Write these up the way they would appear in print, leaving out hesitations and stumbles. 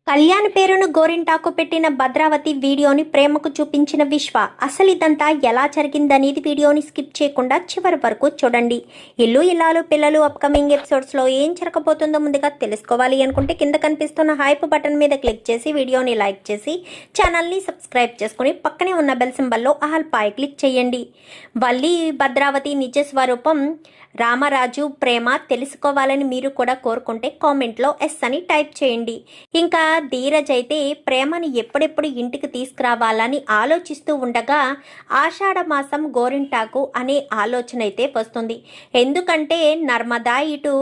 కళ్యాణ్ పేరును గోరింటాకు పెట్టిన భద్రావతి వీడియోని ప్రేమకు చూపించిన విశ్వ. అసలు ఇదంతా ఎలా జరిగిందనేది వీడియోని స్కిప్ చేయకుండా చివరి వరకు చూడండి. ఇల్లు ఇల్లాలు పిల్లలు అప్కమింగ్ ఎపిసోడ్స్లో ఏం జరగబోతుందో ముందుగా తెలుసుకోవాలి అనుకుంటే కింద కనిపిస్తున్న హైప్ బటన్ మీద క్లిక్ చేసి వీడియోని లైక్ చేసి ఛానల్ని సబ్స్క్రైబ్ చేసుకుని పక్కనే ఉన్న బెల్ సింబల్లో ఆల్ పై క్లిక్ చేయండి. వల్లి భద్రావతి నిజ స్వరూపం రామరాజు ప్రేమ తెలుసుకోవాలని మీరు కూడా కోరుకుంటే కామెంట్లో ఎస్ అని టైప్ చేయండి. ఇంకా ధీరజ్ అయితే ప్రేమని ఎప్పుడెప్పుడు ఇంటికి తీసుకురావాలని ఆలోచిస్తూ ఉండగా ఆషాఢ మాసం గోరింటాకు అనే ఆలోచన అయితే వస్తుంది. ఎందుకంటే నర్మదా ఇటు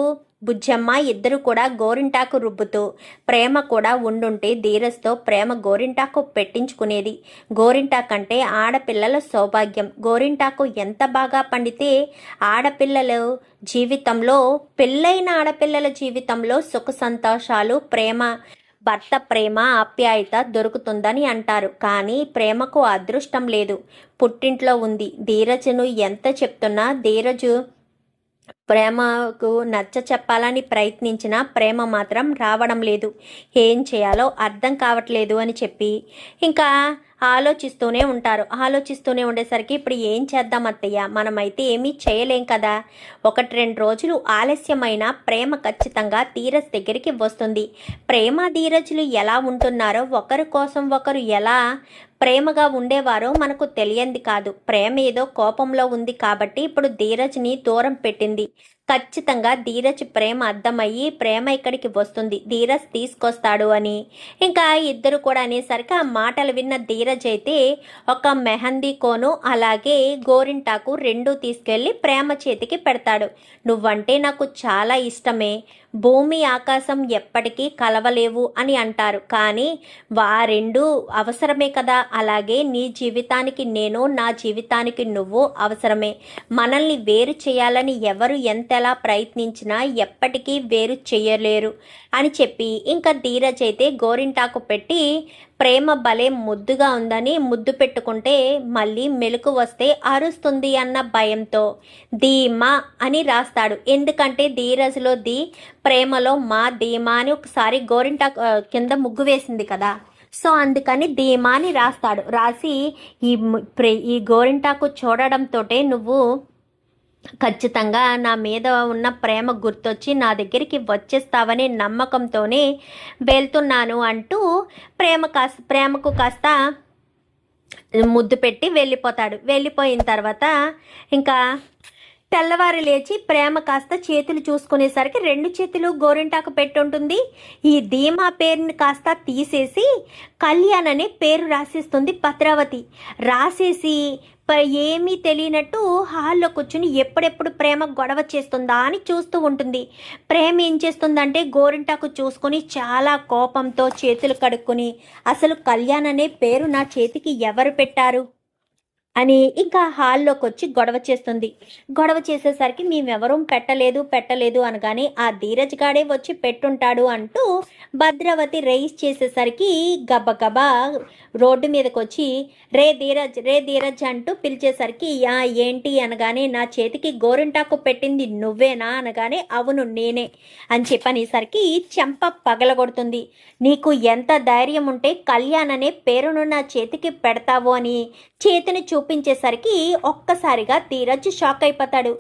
బుజ్జమ్మ ఇద్దరు కూడా గోరింటాకు రుబ్బుతూ ప్రేమ కూడా ఉండుంటే ధీరజ్తో ప్రేమ గోరింటాకు పెట్టించుకునేది. గోరింటాకంటే ఆడపిల్లల సౌభాగ్యం. గోరింటాకు ఎంత బాగా పండితే ఆడపిల్లల జీవితంలో పెళ్ళైన ఆడపిల్లల జీవితంలో సుఖ సంతోషాలు ప్రేమ భర్త ప్రేమ ఆప్యాయత దొరుకుతుందని అంటారు. కానీ ప్రేమకు అదృష్టం లేదు. పుట్టింట్లో ఉంది. ధీరజ్ను ఎంత చెప్తున్నా ధీరజు ప్రేమకు నచ్చ చెప్పాలని ప్రయత్నించినా ప్రేమ మాత్రం రావడం లేదు. ఏం చేయాలో అర్థం కావట్లేదు అని చెప్పి ఇంకా ఆలోచిస్తూనే ఆలోచిస్తూనే ఉండేసరికి ఇప్పుడు ఏం చేద్దాం అత్తయ్య, మనమైతే ఏమీ చేయలేం కదా. 1-2 రోజులు ఆలస్యమైన ప్రేమ ఖచ్చితంగా ధీరజ్ దగ్గరికి వస్తుంది. ప్రేమ ధీరజ్లు ఎలా ఉంటున్నారో, ఒకరి కోసం ఒకరు ఎలా ప్రేమగా ఉండేవారో మనకు తెలియంది కాదు. ప్రేమ ఏదో కోపంలో ఉంది కాబట్టి ఇప్పుడు ధీరజ్ని దూరం పెట్టింది. ఖచ్చితంగా ధీరజ్ ప్రేమ అర్థమయ్యి ప్రేమ ఇక్కడికి వస్తుంది, ధీరజ్ తీసుకొస్తాడు అని ఇంకా ఇద్దరు కూడా అనేసరికి ఆ మాటలు విన్న ధీరజ్ అయితే ఒక మెహందీ కోను అలాగే గోరింటాకు 2 తీసుకెళ్ళి ప్రేమ చేతికి పెడతాడు. నువ్వంటే నాకు చాలా ఇష్టమే, భూమి ఆకాశం ఎప్పటికీ కలవలేవు అని అంటారు. కానీ 2 అవసరమే కదా. అలాగే నీ జీవితానికి నేను, నా జీవితానికి నువ్వు అవసరమే. మనల్ని వేరు చేయాలని ఎవరు ఎంతలా ప్రయత్నించినా ఎప్పటికీ వేరు చేయలేరు అని చెప్పి ఇంకా ధీరజ్ అయితే గోరింటాకు పెట్టి ప్రేమ భలే ముద్దుగా ఉందని ముద్దు పెట్టుకుంటే మళ్ళీ మెలకు వస్తే అరుస్తుంది అన్న భయంతో ధీమా అని రాస్తాడు. ఎందుకంటే ధీరజ్లో ప్రేమలో మా ధీమా అని ఒకసారి గోరింటాకు కింద ముగ్గు వేసింది కదా, సో అందుకని ధీమా అని రాస్తాడు. రాసి ఈ గోరింటాకు చూడడంతో నువ్వు ఖచ్చితంగా నా మీద ఉన్న ప్రేమ గుర్తొచ్చి నా దగ్గరికి వచ్చేస్తావనే నమ్మకంతోనే వెళ్తున్నాను అంటూ ప్రేమకు కాస్త ముద్దు పెట్టి వెళ్ళిపోతాడు. వెళ్ళిపోయిన తర్వాత ఇంకా తెల్లవారు లేచి ప్రేమ కాస్త చేతులు చూసుకునేసరికి 2 చేతులు గోరింటాకు పెట్టుంటుంది. ఈ ధీమా పేరుని కాస్త తీసేసి కళ్యాణ్ అనే పేరు రాసిస్తుంది భద్రావతి. రాసేసి ఏమీ తెలియనట్టు హాల్లో కూర్చుని ఎప్పుడెప్పుడు ప్రేమ గొడవ చేస్తుందా అని చూస్తూ ఉంటుంది. ప్రేమ ఏం చేస్తుందంటే గోరింటాకు చూసుకొని చాలా కోపంతో చేతులు కడుక్కొని అసలు కళ్యాణ్ అనే పేరు నా చేతికి ఎవరు పెట్టారు అని ఇంకా హాల్లోకి వచ్చి గొడవ చేస్తుంది. గొడవ చేసేసరికి మేమెవరూ పెట్టలేదు అనగానే ఆ ధీరజ్ గాడే వచ్చి పెట్టుంటాడు అంటూ భద్రావతి రైస్ చేసేసరికి గబగబా రోడ్డు మీదకి వచ్చి రే ధీరజ్ అంటూ పిలిచేసరికి ఏంటి అనగానే నా చేతికి గోరింటాకు పెట్టింది నువ్వేనా అనగానే అవును నేనే అని చెప్పనేసరికి చెంప పగలగొడుతుంది. నీకు ఎంత ధైర్యం ఉంటే కళ్యాణ్ అనే పేరును నా చేతికి పెడతావు అని చేతిని చూపించేసరికి ఒక్కసారిగా ధీరజ్ షాక్ అయిపోతాడు.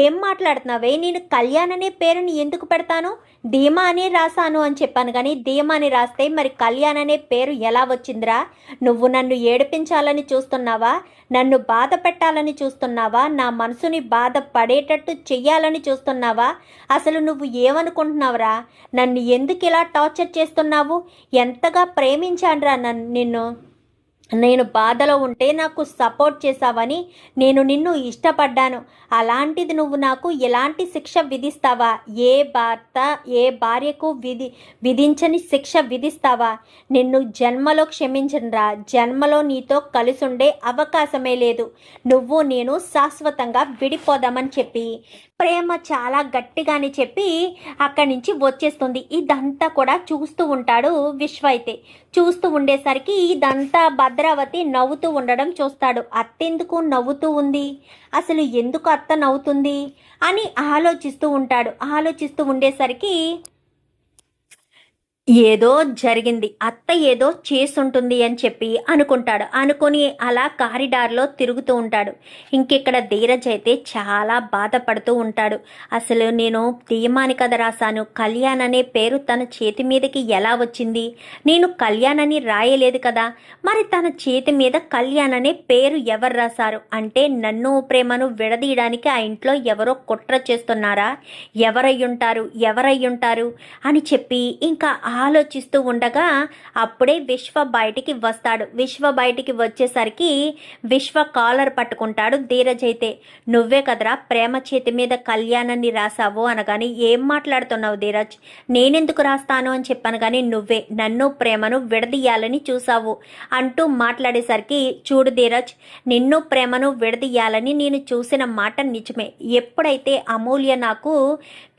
ఏం మాట్లాడుతున్నావే, నేను కళ్యాణ్ అనే పేరుని ఎందుకు పెడతాను, ధీమా అని రాశాను అని చెప్పాను. కానీ ధీమా అని రాస్తే మరి కళ్యాణ్ అనే పేరు ఎలా వచ్చిందిరా? నువ్వు నన్ను ఏడిపించాలని చూస్తున్నావా, నన్ను బాధ పెట్టాలని చూస్తున్నావా, నా మనసుని బాధ పడేటట్టు చెయ్యాలని చూస్తున్నావా? అసలు నువ్వు ఏమనుకుంటున్నావురా? నన్ను ఎందుకు ఇలా టార్చర్ చేస్తున్నావు? ఎంతగా ప్రేమించానురా నిన్ను. నేను బాధలో ఉంటే నాకు సపోర్ట్ చేసావని నేను నిన్ను ఇష్టపడ్డాను. అలాంటిది నువ్వు నాకు ఎలాంటి శిక్ష విధిస్తావా? ఏ భార్యకు విధించని శిక్ష విధిస్తావా? నిన్ను జన్మలో క్షమించనురా. జన్మలో నీతో కలిసి ఉండే అవకాశమే లేదు. నువ్వు నేను శాశ్వతంగా విడిపోదామని చెప్పి ప్రేమ చాలా గట్టిగానే చెప్పి అక్కడి నుంచి వచ్చేస్తుంది. ఇదంతా కూడా చూస్తూ ఉంటాడు విశ్వ. అయితే చూస్తూ ఉండేసరికి ఇదంతా భద్రావతి నవ్వుతూ ఉండడం చూస్తాడు. అత్తెందుకు నవ్వుతూ ఉంది, అసలు ఎందుకు అత్త నవ్వుతుంది అని ఆలోచిస్తూ ఉంటాడు. ఆలోచిస్తూ ఉండేసరికి ఏదో జరిగింది, అత్త ఏదో చేసుంటుంది అని చెప్పి అనుకుంటాడు. అనుకుని అలా కారిడార్లో తిరుగుతూ ఉంటాడు. ఇంకెక్కడ ధీరజ్ అయితే చాలా బాధపడుతూ ఉంటాడు. అసలు నేను ధీమాని కథ రాశాను, కళ్యాణ్ అనే పేరు తన చేతి మీదకి ఎలా వచ్చింది? నేను కళ్యాణ్ అని రాయలేదు కదా, మరి తన చేతి మీద కళ్యాణ్ అనే పేరు ఎవరు రాశారు? అంటే నన్ను ప్రేమను విడదీయడానికి ఆ ఇంట్లో ఎవరో కుట్ర చేస్తున్నారా? ఎవరయ్యుంటారు అని చెప్పి ఇంకా ఆలోచిస్తూ ఉండగా అప్పుడే విశ్వ బయటికి వస్తాడు. విశ్వ బయటికి వచ్చేసరికి విశ్వ కాలర్ పట్టుకుంటాడు. ధీరజ్ అయితే, నువ్వే కదరా ప్రేమ చేతి మీద కళ్యాణాన్ని రాసావు అనగాని, ఏం మాట్లాడుతున్నావు ధీరజ్, నేనెందుకు రాస్తాను అని చెప్పాను కానీ నువ్వే నన్ను ప్రేమను విడదీయాలని చూసావు అంటూ మాట్లాడేసరికి, చూడు ధీరజ్, నిన్ను ప్రేమను విడదీయాలని నేను చూసిన మాట నిజమే. ఎప్పుడైతే అమూల్య నాకు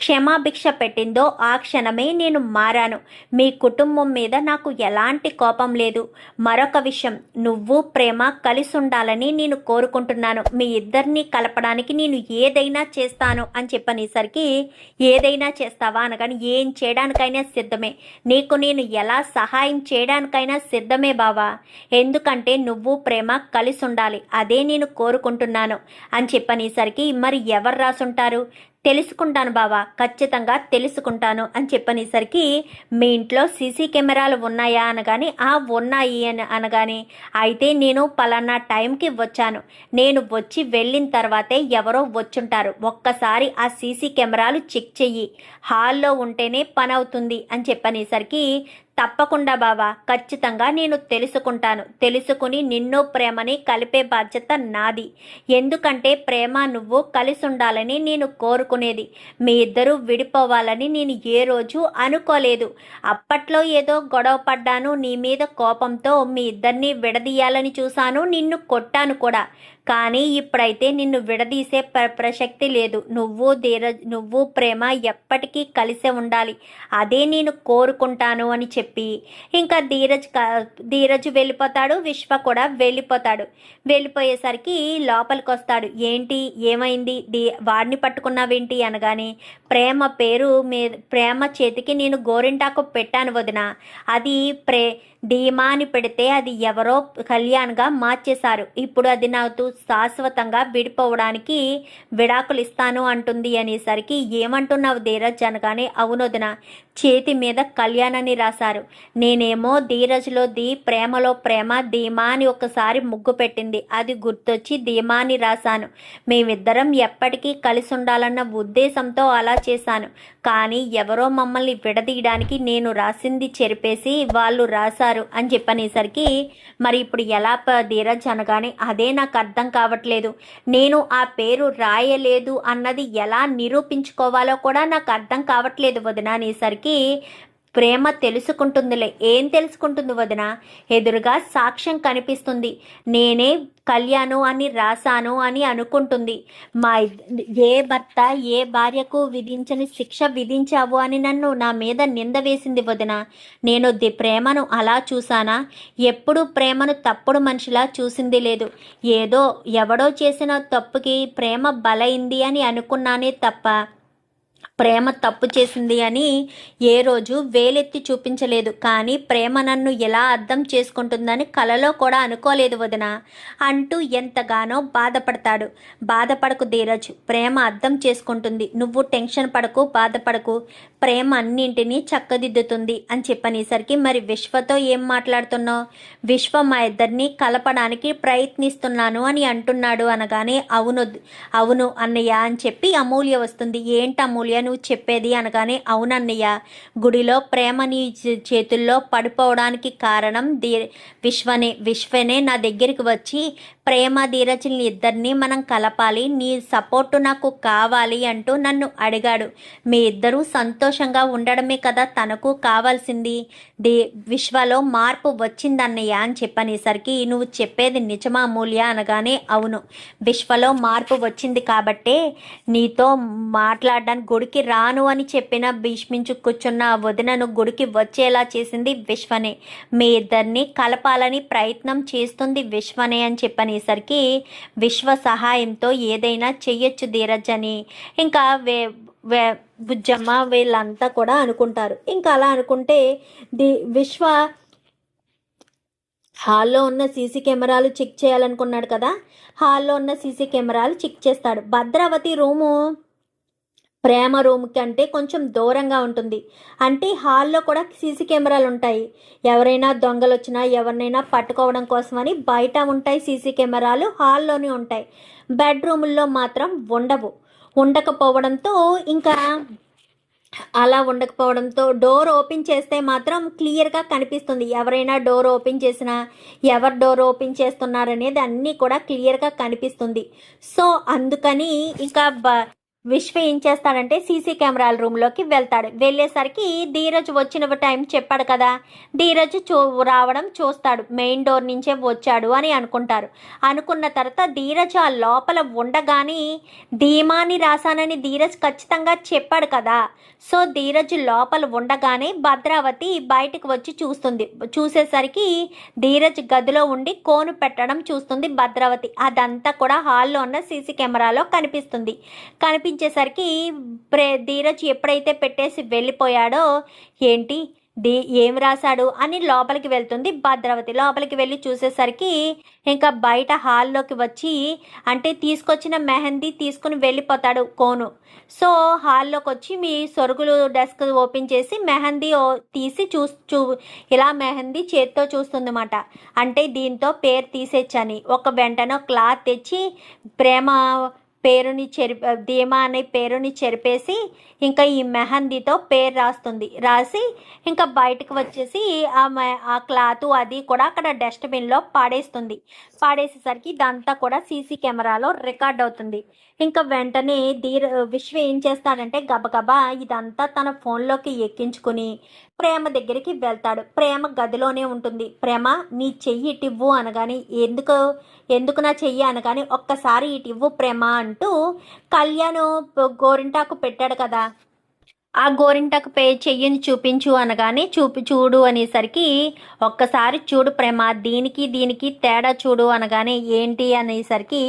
క్షమాభిక్ష పెట్టిందో ఆ క్షణమే నేను మారాను. మీ కుటుంబం మీద నాకు ఎలాంటి కోపం లేదు. మరొక విషయం, నువ్వు ప్రేమ కలిసి ఉండాలని నేను కోరుకుంటున్నాను. మీ ఇద్దరిని కలపడానికి నేను ఏదైనా చేస్తాను అని చెప్పనేసరికి, ఏదైనా చేస్తావా అనగాని, ఏం చేయడానికైనా సిద్ధమే, నీకు నేను ఎలా సహాయం చేయడానికైనా సిద్ధమే బావా, ఎందుకంటే నువ్వు ప్రేమ కలిసి ఉండాలి, అదే నేను కోరుకుంటున్నాను అని చెప్పనేసరికి, మరి ఎవరు రాసుంటారు? తెలుసుకుంటాను బావా, ఖచ్చితంగా తెలుసుకుంటాను అని చెప్పనేసరికి, మీ ఇంట్లో సీసీ కెమెరాలు ఉన్నాయా అనగాని, ఉన్నాయి అని అనగాని, అయితే నేను పలానా టైంకి వచ్చాను, నేను వచ్చి వెళ్ళిన తర్వాతే ఎవరో వచ్చుంటారు, ఒక్కసారి ఆ సీసీ కెమెరాలు చెక్ చెయ్యి, హాల్లో ఉంటేనే పని అవుతుంది అని చెప్పనేసరికి, తప్పకుండా బావా, ఖచ్చితంగా నేను తెలుసుకుంటాను, తెలుసుకుని నిన్ను ప్రేమని కలిపే బాధ్యత నాది, ఎందుకంటే ప్రేమ నువ్వు కలిసి ఉండాలని నేను కోరుకునేది, మీ ఇద్దరూ విడిపోవాలని నేను ఏ రోజు అనుకోలేదు. అప్పట్లో ఏదో గొడవ పడ్డాను, నీ మీద కోపంతో మీ ఇద్దరిని విడదీయాలని చూశాను, నిన్ను కొట్టాను కూడా, కానీ ఇప్పుడైతే నిన్ను విడదీసే ప్రసక్తి లేదు. నువ్వు ప్రేమ ఎప్పటికీ కలిసే ఉండాలి, అదే నేను కోరుకుంటాను అని చెప్పి ఇంకా ధీరజ్ వెళ్ళిపోతాడు. విశ్వ కూడా వెళ్ళిపోయేసరికి లోపలికి వస్తాడు. ఏంటి, ఏమైంది, వాడిని పట్టుకున్నావేంటి అనగానే, ప్రేమ చేతికి నేను గోరింటాకు పెట్టాను వదిన, అది ధీమా అని పెడితే అది ఎవరో కళ్యాణ్గా మార్చేశారు, ఇప్పుడు అది నాకు శాశ్వతంగా విడిపోవడానికి విడాకులు ఇస్తాను అంటుంది అనేసరికి, ఏమంటున్నావు ధీరజ్ అనగానే, అవునొదిన, చేతి మీద కళ్యాణాన్ని రాశారు, నేనేమో ధీరజ్లో ప్రేమలో ప్రేమ ధీమా అని ఒకసారి ముగ్గు పెట్టింది, అది గుర్తొచ్చి ధీమాని రాశాను, మేమిద్దరం ఎప్పటికీ కలిసి ఉండాలన్న ఉద్దేశంతో అలా చేశాను, కానీ ఎవరో మమ్మల్ని విడదీయడానికి నేను రాసింది చెరిపేసి వాళ్ళు రాశారు అని చెప్పనేసరికి, మరి ఇప్పుడు ఎలా ధీరజ్ అనగానే, అదే నాకు అర్థం కావట్లేదు, నేను ఆ పేరు రాయలేదు అన్నది ఎలా నిరూపించుకోవాలో కూడా నాకు అర్థం కావట్లేదు వదిన అనేసరికి, ప్రేమ తెలుసుకుంటుందిలే, ఏం తెలుసుకుంటుంది వదిన, ఎదురుగా సాక్ష్యం కనిపిస్తుంది, నేనే కళ్యాణు అని రాశాను అని అనుకుంటుంది, ఏ భర్త ఏ భార్యకు విధించని శిక్ష విధించావు అని నా మీద నింద వేసింది వదిన, నేను ప్రేమను అలా చూసానా, ఎప్పుడు ప్రేమను తప్పుడు మనిషిలా చూసింది లేదు, ఏదో ఎవడో చేసిన తప్పుకి ప్రేమ బలైంది అని అనుకున్నానే తప్ప ప్రేమ తప్పు చేసింది అని ఏ రోజు వేలెత్తి చూపించలేదు, కానీ ప్రేమ నన్ను ఎలా అర్థం చేసుకుంటుందని కలలో కూడా అనుకోలేదు వదిన అంటూ ఎంతగానో బాధపడతాడు. బాధపడకు ధీరజ్, ప్రేమ అర్థం చేసుకుంటుంది, నువ్వు టెన్షన్ పడకు, బాధపడకు, ప్రేమ అన్నింటినీ చక్కదిద్దుతుంది అని చెప్పనేసరికి, మరి విశ్వతో ఏం మాట్లాడుతున్నావు? విశ్వ మా ఇద్దరిని కలపడానికి ప్రయత్నిస్తున్నాను అని అంటున్నాడు అనగానే, అవును అన్నయ్య అని చెప్పి అమూల్య వస్తుంది. ఏంటి అమూల్య నువ్వు చెప్పేది అనగానే, అవునన్నయ్య, గుడిలో ప్రేమ నీ చేతుల్లో పడిపోవడానికి కారణం విశ్వనే నా దగ్గరికి వచ్చి, ప్రేమ ధీరజ్ని ఇద్దరిని మనం కలపాలి, నీ సపోర్టు నాకు కావాలి అంటూ నన్ను అడిగాడు, మీ ఇద్దరూ సంతోషంగా ఉండడమే కదా తనకు కావాల్సింది, విశ్వలో మార్పు వచ్చిందన్నయ్య అని చెప్పనేసరికి, నువ్వు చెప్పేది నిజమా అమూల్య అనగానే, అవును, విశ్వలో మార్పు వచ్చింది కాబట్టే నీతో మాట్లాడడానికి గుడికి రాను అని చెప్పిన భీష్మించు కూర్చున్న వదినను గుడికి వచ్చేలా చేసింది విశ్వనే, మీ ఇద్దరిని కలపాలని ప్రయత్నం చేస్తుంది విశ్వనే అని చెప్పనేసరికి, విశ్వ సహాయంతో ఏదైనా చెయ్యొచ్చు ధీరజ్ అని ఇంకా బుజ్జమ్మ వీళ్ళంతా కూడా అనుకుంటారు. ఇంకా అలా అనుకుంటే విశ్వ హాల్లో ఉన్న సీసీ కెమెరాలు చెక్ చేయాలనుకున్నాడు కదా, హాల్లో ఉన్న సీసీ కెమెరాలు చెక్ చేస్తాడు. భద్రావతి రూము ప్రేమ రూమ్ కంటే కొంచెం దూరంగా ఉంటుంది. అంటే హాల్లో కూడా సీసీ కెమెరాలు ఉంటాయి. ఎవరైనా దొంగలు వచ్చినా ఎవరినైనా పట్టుకోవడం కోసమని బయట ఉంటాయి సీసీ కెమెరాలు, హాల్లోనే ఉంటాయి. బెడ్రూముల్లో మాత్రం ఉండకపోవడంతో ఇంకా అలా ఉండకపోవడంతో డోర్ ఓపెన్ చేస్తే మాత్రం క్లియర్గా కనిపిస్తుంది. ఎవరైనా డోర్ ఓపెన్ చేసినా ఎవరు డోర్ ఓపెన్ చేస్తున్నారనేది అన్నీ కూడా క్లియర్గా కనిపిస్తుంది. సో అందుకని ఇంకా విశ్వ ఏం చేస్తాడంటే సీసీ కెమెరాల రూమ్లోకి వెళ్తాడు. వెళ్ళేసరికి ధీరజ్ వచ్చిన టైం చెప్పాడు కదా, ధీరజ్ రావడం చూస్తాడు. మెయిన్ డోర్ నుంచే వచ్చాడు అని అనుకుంటారు. అనుకున్న తర్వాత ధీరజ్ ఆ లోపల ఉండగానే ధీమాని రాశానని ధీరజ్ ఖచ్చితంగా చెప్పాడు కదా. సో ధీరజ్ లోపల ఉండగానే భద్రావతి బయటకు వచ్చి చూస్తుంది. చూసేసరికి ధీరజ్ గదిలో ఉండి కోను పెట్టడం చూస్తుంది భద్రావతి. అదంతా కూడా హాల్లో ఉన్న సీసీ కెమెరాలో కనిపిస్తుంది. కనిపించేసరికి ధీరజ్ ఎప్పుడైతే పెట్టేసి వెళ్ళిపోయాడో ఏంటి ఏం రాశాడు అని లోపలికి వెళ్తుంది భద్రావతి. లోపలికి వెళ్ళి చూసేసరికి ఇంకా బయట హాల్లోకి వచ్చి అంటే తీసుకొచ్చిన మెహందీ తీసుకుని వెళ్ళిపోతాడు కోను. సో హాల్లోకి వచ్చి మీ సొరుగులు డెస్క్ ఓపెన్ చేసి మెహందీ తీసి ఇలా మెహందీ చేత్తో చూస్తుందన్నమాట. అంటే దీంతో పేరు తీసేచ్చని ఒక వెంటనే క్లాత్ తెచ్చి ప్రేమ పేరుని ధీమా అనే పేరుని చెరిపేసి ఇంకా ఈ మెహందీతో పేరు రాసి ఇంకా బయటకు వచ్చేసి ఆ క్లాత్ అది కూడా అక్కడ డస్ట్బిన్లో పాడేసేసరికి ఇదంతా కూడా సీసీ కెమెరాలో రికార్డ్ అవుతుంది. ఇంకా వెంటనే విశ్వ ఏం చేస్తాడంటే గబగబా ఇదంతా తన ఫోన్లోకి ఎక్కించుకుని ప్రేమ దగ్గరికి వెళ్తాడు. ప్రేమ గదిలోనే ఉంటుంది. ప్రేమ నీ చెయ్యి ఇటివ్వు అనగాని ఎందుకు నా చెయ్యి అనగాని ఒక్కసారి ఇటివ్వు ప్రేమ అంటూ కళ్యాణ్ గోరింటాకు పెట్టాడు కదా, ఆ గోరింటాకు చెయ్యిని చూపించు అనగానే చూడు అనేసరికి ఒక్కసారి చూడు ప్రేమ దీనికి తేడా చూడు అనగానే ఏంటి అనేసరికి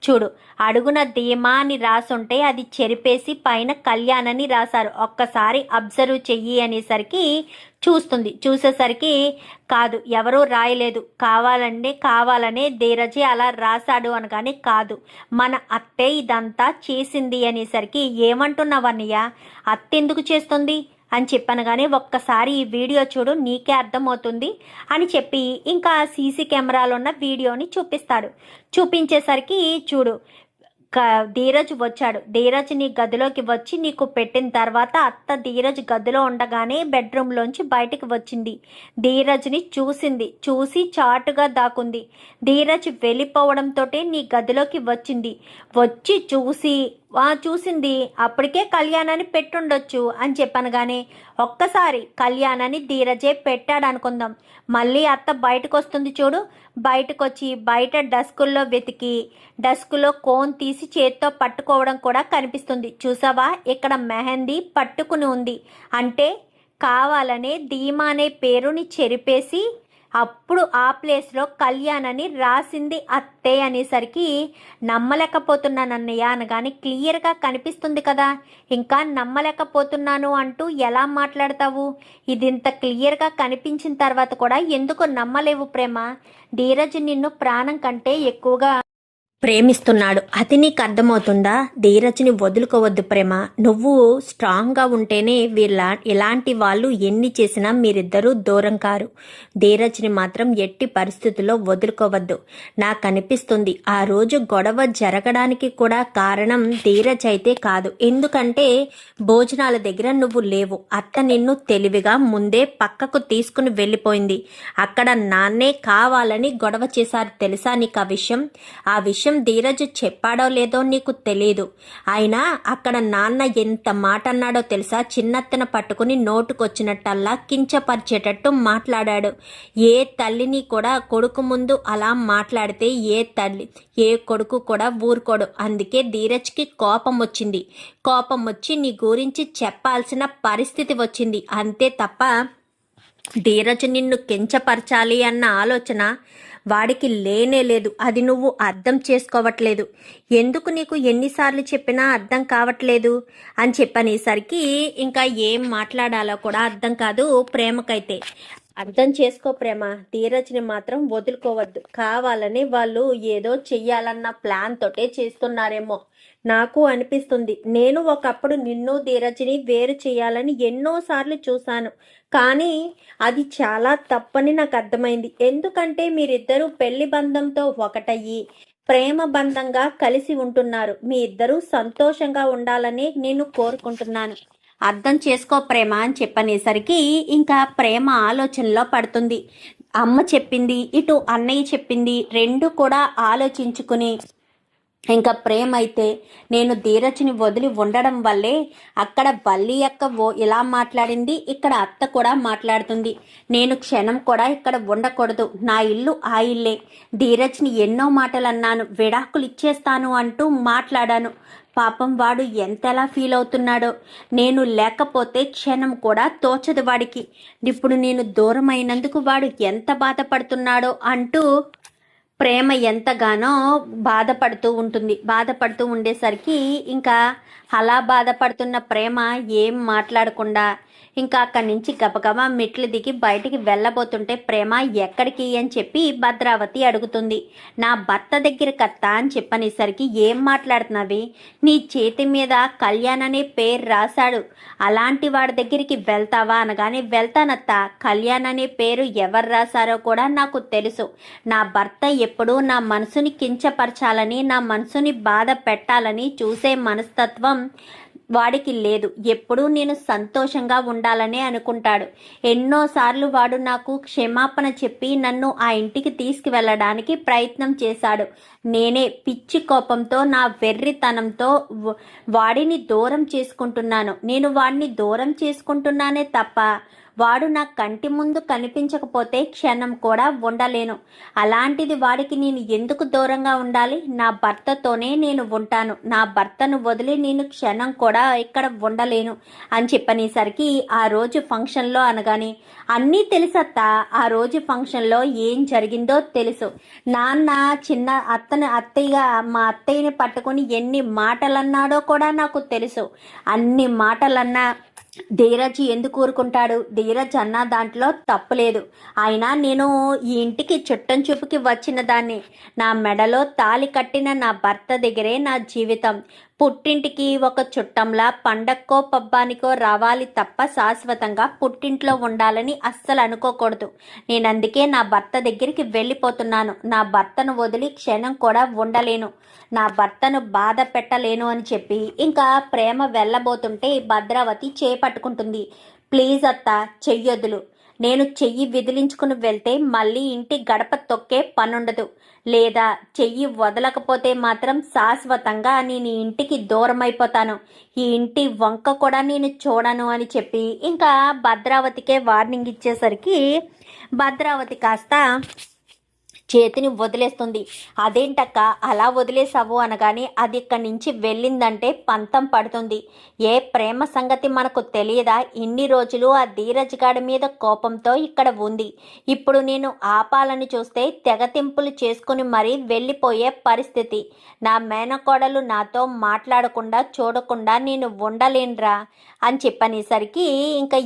చూడు అడుగున ధీమా అని రాసుంటే అది చెరిపేసి పైన కళ్యాణ్ అని రాశారు, ఒక్కసారి అబ్జర్వ్ చెయ్యి అనేసరికి చూసేసరికి కాదు ఎవరూ రాయలేదు, కావాలనే ధీరజే అలా రాశాడు అనగానే కాదు మన అత్తే ఇదంతా చేసింది అనేసరికి ఏమంటున్నావన్నయ్య అత్తెందుకు చేస్తుంది అని చెప్పాను. కానీ ఒక్కసారి ఈ వీడియో చూడు నీకే అర్థమవుతుంది అని చెప్పి ఇంకా సీసీ కెమెరాలో ఉన్న వీడియోని చూపించేసరికి చూడు ధీరజ్ వచ్చాడు. ధీరజ్ నీ గదిలోకి వచ్చి నీకు పెట్టిన తర్వాత అత్త ధీరజ్ గదిలో ఉండగానే బెడ్రూమ్లోంచి బయటికి వచ్చింది. ధీరజ్ని చూసి చాటుగా దాక్కుంది. ధీరజ్ వెళ్ళిపోవడంతో నీ గదిలోకి వచ్చి చూసింది అప్పటికే కళ్యాణాన్ని పెట్టుండొచ్చు అని చెప్పాను. కానీ ఒక్కసారి కళ్యాణాన్ని ధీరజే పెట్టాడు అనుకుందాం. మళ్ళీ అత్త బయటకు వస్తుంది చూడు, బయటకు వచ్చి బయట డస్కులో కోన్ తీసి చేత్తో పట్టుకోవడం కూడా కనిపిస్తుంది. చూసావా ఇక్కడ మెహందీ పట్టుకుని ఉంది అంటే కావాలనే ధీమా అనే పేరుని చెరిపేసి అప్పుడు ఆ ప్లేస్లో కళ్యాణ్ అని రాసింది అత్తే అనేసరికి నమ్మలేకపోతున్నాను అన్నయ్య అనగానే క్లియర్గా కనిపిస్తుంది కదా, ఇంకా నమ్మలేకపోతున్నాను అంటూ ఎలా మాట్లాడతావు? ఇది ఇంత క్లియర్గా కనిపించిన తర్వాత కూడా ఎందుకు నమ్మలేవు ప్రేమ? ధీరజ్ నిన్ను ప్రాణం కంటే ఎక్కువగా ప్రేమిస్తున్నాడు, అది నీకు అర్థమవుతుందా? ధీరజ్ని వదులుకోవద్దు ప్రేమ, నువ్వు స్ట్రాంగ్గా ఉంటేనే ఎలాంటి వాళ్ళు ఎన్ని చేసినా మీరిద్దరూ దూరం కారు. ధీరజ్ని మాత్రం ఎట్టి పరిస్థితుల్లో వదులుకోవద్దు. నాకు అనిపిస్తుంది ఆ రోజు గొడవ జరగడానికి కూడా కారణం ధీరజ్ అయితే కాదు. ఎందుకంటే భోజనాల దగ్గర నువ్వు లేవు, అత్త నిన్ను తెలివిగా ముందే పక్కకు తీసుకుని వెళ్ళిపోయింది. అక్కడ నాన్నే కావాలని గొడవ చేశారు తెలుసా నీకు ఆ విషయం ధీరజ్ చెప్పాడో లేదో నీకు తెలీదు. అయినా అక్కడ నాన్న ఎంత మాట అన్నాడో తెలుసా? చిన్నత్తన పట్టుకుని నోటుకొచ్చినట్టల్లా కించపరిచేటట్టు మాట్లాడాడు. ఏ తల్లిని కూడా కొడుకు ముందు అలా మాట్లాడితే ఏ కొడుకు కూడా ఊరుకోడు. అందుకే ధీరజ్కి కోపం వచ్చి నీ గురించి చెప్పాల్సిన పరిస్థితి వచ్చింది అంతే తప్ప ధీరజ్ నిన్ను కించపరచాలి అన్న ఆలోచన వాడికి లేనే లేదు. అది నువ్వు అర్థం చేసుకోవట్లేదు. ఎందుకు నీకు ఎన్నిసార్లు చెప్పినా అర్థం కావట్లేదు అని చెప్పనేసరికి ఇంకా ఏం మాట్లాడాలో కూడా అర్థం కాదు ప్రేమకైతే. అర్థం చేసుకో ప్రేమ, ధీరజ్ని మాత్రం వదులుకోవద్దు. కావాలని వాళ్ళు ఏదో చెయ్యాలన్న ప్లాన్ తోటే చేస్తున్నారేమో నాకు అనిపిస్తుంది. నేను ఒకప్పుడు నిన్ను ధీరజ్ని వేరు చేయాలని ఎన్నోసార్లు చూశాను, కానీ అది చాలా తప్పని నాకు అర్థమైంది. ఎందుకంటే మీరిద్దరూ పెళ్లి బంధంతో ఒకటయ్యి ప్రేమ బంధంగా కలిసి ఉంటున్నారు. మీ ఇద్దరూ సంతోషంగా ఉండాలని నేను కోరుకుంటున్నాను. అర్థం చేసుకో ప్రేమ అని చెప్పనేసరికి ఇంకా ప్రేమ ఆలోచనలో పడుతుంది. అమ్మ చెప్పింది, ఇటు అన్నయ్య చెప్పింది, రెండు కూడా ఆలోచించుకుని ఇంకా ప్రేమ అయితే నేను ధీరజ్ని వదిలి ఉండడం వల్లే అక్కడ వల్లి అక్క ఇలా మాట్లాడింది, ఇక్కడ అత్త కూడా మాట్లాడుతుంది. నేను క్షణం కూడా ఇక్కడ ఉండకూడదు. నా ఇల్లు ఆ ఇల్లే. ధీరజ్ని ఎన్నో మాటలు అన్నాను, విడాకులు ఇచ్చేస్తాను అంటూ మాట్లాడాను. పాపం వాడు ఎంతలా ఫీల్ అవుతున్నాడో. నేను లేకపోతే క్షణం కూడా తోచదు వాడికి. ఇప్పుడు నేను దూరం అయినందుకు వాడు ఎంత బాధపడుతున్నాడో అంటూ ప్రేమ ఎంతగానో బాధపడుతూ ఉండేసరికి ఇంకా అలా బాధపడుతున్న ప్రేమ ఏం మాట్లాడకుండా ఇంకా అక్కడి నుంచి గబగబా మెట్లు దిగి బయటికి వెళ్ళబోతుంటే ప్రేమ ఎక్కడికి అని చెప్పి భద్రావతి అడుగుతుంది. నా భర్త దగ్గరికి అత్తా అని చెప్పనేసరికి ఏం మాట్లాడుతున్నావి? నీ చేతి మీద కళ్యాణ్ అనే పేరు రాశాడు, అలాంటి వాడి దగ్గరికి వెళ్తావా అనగానే వెళ్తానత్తా. కళ్యాణ్ అనే పేరు ఎవరు రాశారో కూడా నాకు తెలుసు. నా భర్త ఎప్పుడూ నా మనసుని కించపరచాలని, నా మనసుని బాధ పెట్టాలని చూసే మనస్తత్వం వాడికి లేదు. ఎప్పుడూ నేను సంతోషంగా ఉండాలనే అనుకుంటాడు. ఎన్నోసార్లు వాడు నాకు క్షమాపణ చెప్పి నన్ను ఆ ఇంటికి తీసుకువెళ్ళడానికి ప్రయత్నం చేశాడు. నేనే పిచ్చి కోపంతో, నా వెర్రితనంతో వాడిని దూరం చేసుకుంటున్నాను. నేను వాడిని దూరం చేసుకుంటున్నానే తప్ప వాడు నా కంటి ముందు కనిపించకపోతే క్షణం కూడా ఉండలేను. అలాంటిది వాడికి నేను ఎందుకు దూరంగా ఉండాలి? నా భర్తతోనే నేను ఉంటాను. నా భర్తను వదిలి నేను క్షణం కూడా ఇక్కడ ఉండలేను అని చెప్పనేసరికి ఆ రోజు ఫంక్షన్లో అనగానే అన్నీ తెలుసత్తా. ఆ రోజు ఫంక్షన్లో ఏం జరిగిందో తెలుసు. నాన్న అత్తయ్యగా మా అత్తయ్యని పట్టుకుని ఎన్ని మాటలన్నాడో కూడా నాకు తెలుసు. అన్ని మాటలన్నా ధీరజ్ ఎందుకు ఊరుకుంటాడు? ధీరజ్ అన్న దాంట్లో తప్పులేదు. అయినా నేను ఈ ఇంటికి చుట్టం చూపుకి వచ్చిన దాన్ని. నా మెడలో తాళి కట్టిన నా భర్త దగ్గరే నా జీవితం. పుట్టింటికి ఒక చుట్టంలా పండక్కో పబ్బానికో రావాలి తప్ప శాశ్వతంగా పుట్టింట్లో ఉండాలని అస్సలు అనుకోకూడదు. నేను అందుకే నా భర్త దగ్గరికి వెళ్ళిపోతున్నాను. నా భర్తను వదిలి క్షణం కూడా ఉండలేను. నా భర్తను బాధ పెట్టలేను అని చెప్పి ఇంకా ప్రేమ వెళ్ళబోతుంటే భద్రావతి చేపట్టుకుంటుంది. ప్లీజ్ అత్త, చెయ్యొద్దులు. నేను చెయ్యి విదిలించుకుని వెళ్తే మళ్ళీ ఇంటి గడప తొక్కే పనుండదు. లేదా చెయ్యి వదలకపోతే మాత్రం శాశ్వతంగా నేను ఇంటికి దూరం అయిపోతాను. ఈ ఇంటి వంక కూడా నేను చూడను అని చెప్పి ఇంకా భద్రావతికే వార్నింగ్ ఇచ్చేసరికి భద్రావతి కాస్త చేతిని వదిలేస్తుంది. అదేంటక్క అలా వదిలేసావు అనగానే అది ఇక్కడి నుంచి వెళ్ళిందంటే పంతం పడుతుంది. ఏ ప్రేమ సంగతి మనకు తెలియదా? ఇన్ని రోజులు ఆ ధీరజ్ గాడి మీద కోపంతో ఇక్కడ ఉంది. ఇప్పుడు నేను ఆపాలని చూస్తే తెగతింపులు చేసుకుని మరీ వెళ్ళిపోయే పరిస్థితి. నా మేనకోడలు నాతో మాట్లాడకుండా చూడకుండా నేను ఉండలేనురా అని చెప్పనేసరికి ఇంకా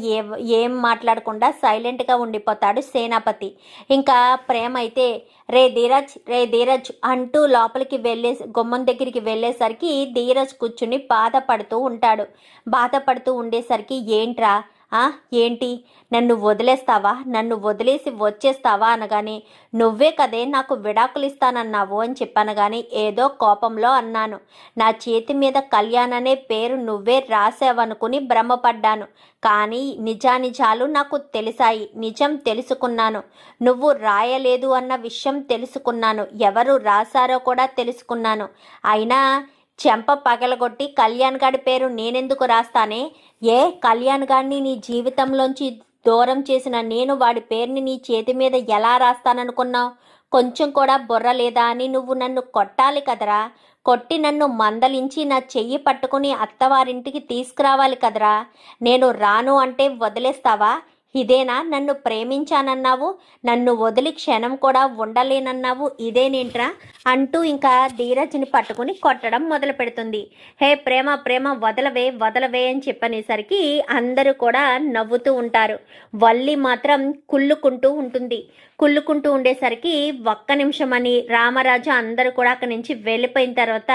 ఏం మాట్లాడకుండా సైలెంట్గా ఉండిపోతాడు సేనాపతి. ఇంకా ప్రేమ అయితే రే ధీరజ్ అంటూ లోపలికి గుమ్మం దగ్గరికి వెళ్ళేసరికి ధీరజ్ కూర్చుని బాధపడుతూ ఉండేసరికి ఏంట్రా ఏంటి నన్ను వదిలేస్తావా? నన్ను వదిలేసి వచ్చేస్తావా అనగానే నువ్వే కదే నాకు విడాకులు ఇస్తానన్నావు అని చెప్పనగానే ఏదో కోపంలో అన్నాను. నా చేతి మీద కళ్యాణ్ అనే పేరు నువ్వే రాసావనుకుని భ్రమపడ్డాను. కానీ నిజానిజాలు నాకు తెలిసాయి. నిజం తెలుసుకున్నాను. నువ్వు రాయలేదు అన్న విషయం తెలుసుకున్నాను. ఎవరు రాశారో కూడా తెలుసుకున్నాను. అయినా చెంప పగలగొట్టి కళ్యాణ్ గాడి పేరు నేనెందుకు రాస్తానే? కళ్యాణ్ గాడిని నీ జీవితంలోంచి దూరం చేసిన నేను వాడి పేరుని నీ చేతి మీద ఎలా రాస్తాననుకున్నావు? కొంచెం కూడా బుర్ర లేదా అని నువ్వు నన్ను కొట్టాలి కదరా. కొట్టి నన్ను మందలించి నా చెయ్యి పట్టుకుని అత్తవారింటికి తీసుకురావాలి కదరా. నేను రాను అంటే వదిలేస్తావా? ఇదేనా నన్ను ప్రేమించానన్నావు, నన్ను వదిలి క్షణం కూడా ఉండలేనన్నావు, ఇదేనేంట్రా అంటూ ఇంకా ధీరజ్ని పట్టుకుని కొట్టడం మొదలు పెడుతుంది. హే ప్రేమ ప్రేమ వదలవే వదలవే అని చెప్పనేసరికి అందరూ కూడా నవ్వుతూ ఉంటారు. వల్లి మాత్రం కుళ్ళుకుంటూ ఉంటుంది. కుళ్ళుకుంటూ ఉండేసరికి ఒక్క నిమిషం అని రామరాజు అందరూ కూడా అక్కడి నుంచి వెళ్ళిపోయిన తర్వాత,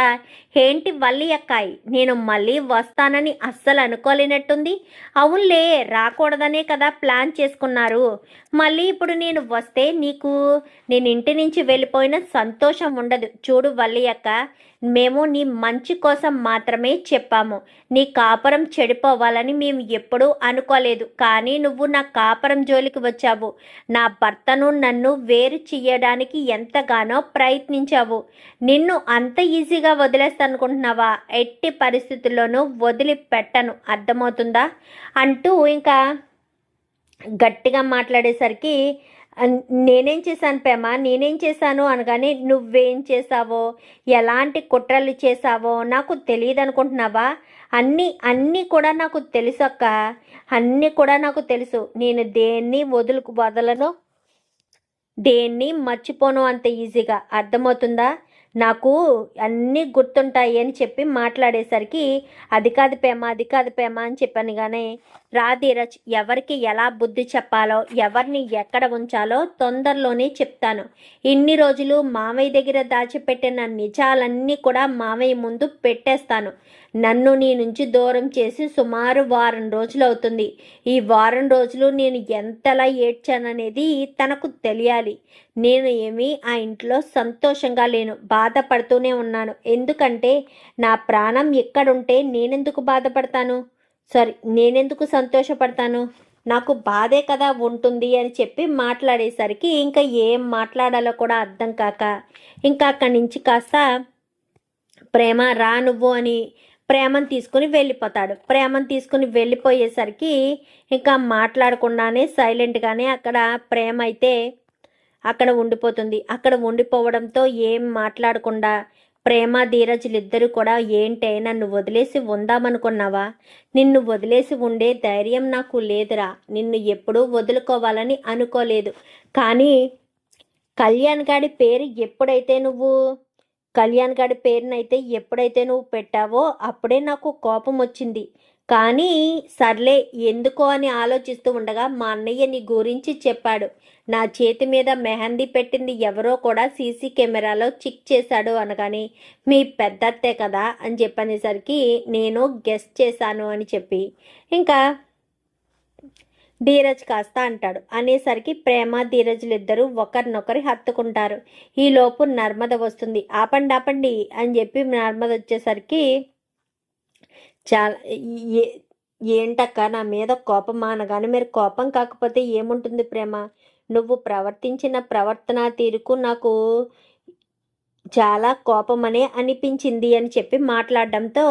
ఏంటి వల్లి అక్కాయి, నేను మళ్ళీ వస్తానని అస్సలు అనుకోలేనట్టుంది. అవునులే, రాకూడదనే కదా ప్లాన్ చేసుకున్నారు. మళ్ళీ ఇప్పుడు నేను వస్తే నీకు నేను ఇంటి నుంచి వెళ్ళిపోయిన సంతోషం ఉండదు. చూడు వల్లి అక్క, మేము నీ మంచి కోసం మాత్రమే చెప్పాము. నీ కాపురం చెడిపోవాలని మేము ఎప్పుడూ అనుకోలేదు. కానీ నువ్వు నా కాపురం జోలికి వచ్చావు. నా భర్తను నన్ను వేరు చేయడానికి ఎంతగానో ప్రయత్నించావు. నిన్ను అంత ఈజీగా వదిలేస్తానుకుంటున్నావా? ఎట్టి పరిస్థితుల్లోనూ వదిలిపెట్టను, అర్థమవుతుందా అంటూ ఇంకా గట్టిగా మాట్లాడేసరికి, నేనేం చేశాను ప్రేమ, నేనేం చేశాను అనగానే, నువ్వేం చేసావో ఎలాంటి కుట్రలు చేసావో నాకు తెలియదు అనుకుంటున్నావా? అన్నీ కూడా నాకు తెలుసు అక్క, అన్నీ కూడా నాకు తెలుసు. నేను దేన్ని వదలను, దేన్ని మర్చిపోను అంత ఈజీగా, అర్థమవుతుందా? నాకు అన్నీ గుర్తుంటాయి అని చెప్పి మాట్లాడేసరికి, అది కాదు పేమ అని చెప్పాను. కానీ ధీరజ్, ఎవరికి ఎలా బుద్ధి చెప్పాలో, ఎవరిని ఎక్కడ ఉంచాలో తొందరలోనే చెప్తాను. ఇన్ని రోజులు మామయ్య దగ్గర దాచిపెట్టిన నిజాలన్నీ కూడా మామయ్య ముందు పెట్టేస్తాను. నన్ను నీ నుంచి దూరం చేసి సుమారు వారం రోజులు అవుతుంది. ఈ వారం రోజులు నేను ఎంతలా ఏడ్చాననేది తనకు తెలియాలి. నేను ఏమీ ఆ ఇంట్లో సంతోషంగా లేను, బాధపడుతూనే ఉన్నాను. ఎందుకంటే నా ప్రాణం ఎక్కడుంటే నేనెందుకు బాధపడతాను? సారీ, నేనెందుకు సంతోషపడతాను? నాకు బాధే కదా ఉంటుంది అని చెప్పి మాట్లాడేసరికి ఇంకా ఏం మాట్లాడాలో కూడా అర్థం కాక, ఇంకా అక్కడి నుంచి కాస్త ప్రేమ రా నువ్వు అని ప్రేమను తీసుకుని వెళ్ళిపోతాడు. ప్రేమను తీసుకుని వెళ్ళిపోయేసరికి ఇంకా మాట్లాడకుండానే సైలెంట్గానే అక్కడ ప్రేమ అయితే అక్కడ ఉండిపోతుంది. అక్కడ ఉండిపోవడంతో ఏం మాట్లాడకుండా ప్రేమ ధీరజులిద్దరూ కూడా, ఏంటే నన్ను వదిలేసి ఉందామనుకున్నావా? నిన్ను వదిలేసి ఉండే ధైర్యం నాకు లేదురా. నిన్ను ఎప్పుడూ వదులుకోవాలని అనుకోలేదు. కానీ కళ్యాణ్ గాడి పేరు ఎప్పుడైతే నువ్వు పెట్టావో అప్పుడే నాకు కోపం వచ్చింది. కానీ సర్లే, ఎందుకో అని ఆలోచిస్తూ ఉండగా మా అన్నయ్య నీ గురించి చెప్పాడు. నా చేతి మీద మెహందీ పెట్టింది ఎవరో కూడా సీసీ కెమెరాలో చెక్ చేశాడు అనగానే, మీ పెద్దత్తే కదా అని చెప్పనేసరికి నేను గెస్ట్ చేశాను అని చెప్పి ఇంకా ధీరజ్ కాస్త అంటాడు. అనేసరికి ప్రేమ ధీరజ్లిద్దరూ ఒకరినొకరు హత్తుకుంటారు. ఈలోపు నర్మద వస్తుంది. ఆపండి అని చెప్పి నర్మద వచ్చేసరికి, చాలా ఏంటక్క నా మీద కోపం అనగానే, మీరు కోపం కాకపోతే ఏముంటుంది ప్రేమ, నువ్వు ప్రవర్తించిన ప్రవర్తన తీరుకు నాకు చాలా కోపమనే అనిపించింది అని చెప్పి మాట్లాడడంతో,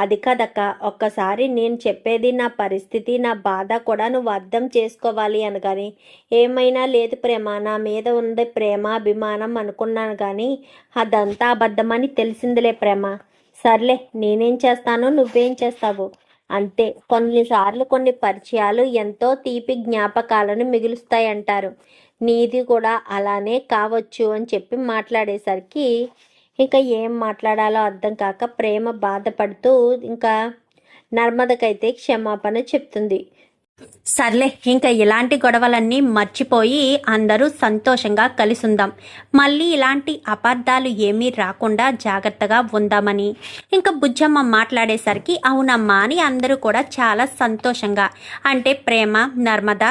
అది కదక్క, ఒక్కసారి నేను చెప్పేది, నా పరిస్థితి, నా బాధ కూడా నువ్వు అర్థం చేసుకోవాలి అనగాని, ఏమైనా లేదు ప్రేమ, నా మీద ఉంది ప్రేమ అభిమానం అనుకున్నాను కానీ అదంతా అబద్ధమని తెలిసిందిలే ప్రేమ. సర్లే, నేనేం చేస్తానో నువ్వేం చేస్తావు అంతే. కొన్నిసార్లు కొన్ని పరిచయాలు ఎంతో తీపి జ్ఞాపకాలను మిగులుస్తాయంటారు. నీది కూడా అలానే కావచ్చు అని చెప్పి మాట్లాడేసరికి ఇంకా ఏం మాట్లాడాలో అర్థం కాక ప్రేమ బాధపడుతూ ఇంకా నర్మదకైతే క్షమాపణ చెప్తుంది. సర్లే, ఇంకా ఇలాంటి గొడవలన్నీ మర్చిపోయి అందరూ సంతోషంగా కలిసుందాం, మళ్ళీ ఇలాంటి అపార్థాలు ఏమీ రాకుండా జాగ్రత్తగా ఉందామని ఇంకా బుజ్జమ్మ మాట్లాడేసరికి, అవునమ్మా అని అందరూ కూడా చాలా సంతోషంగా, అంటే ప్రేమ, నర్మద,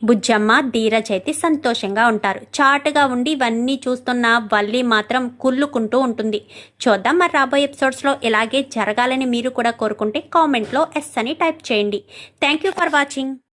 బుజ్జమ్మ, ధీరజ్ అయితే సంతోషంగా ఉంటారు. చాటుగా ఉండి ఇవన్నీ చూస్తున్న వల్లి మాత్రం కుళ్ళుకుంటూ ఉంటుంది. చూద్దాం మరి రాబోయే ఎపిసోడ్స్లో ఇలాగే జరగాలని మీరు కూడా కోరుకుంటే కామెంట్లో ఎస్ అని టైప్ చేయండి. Thank you for watching.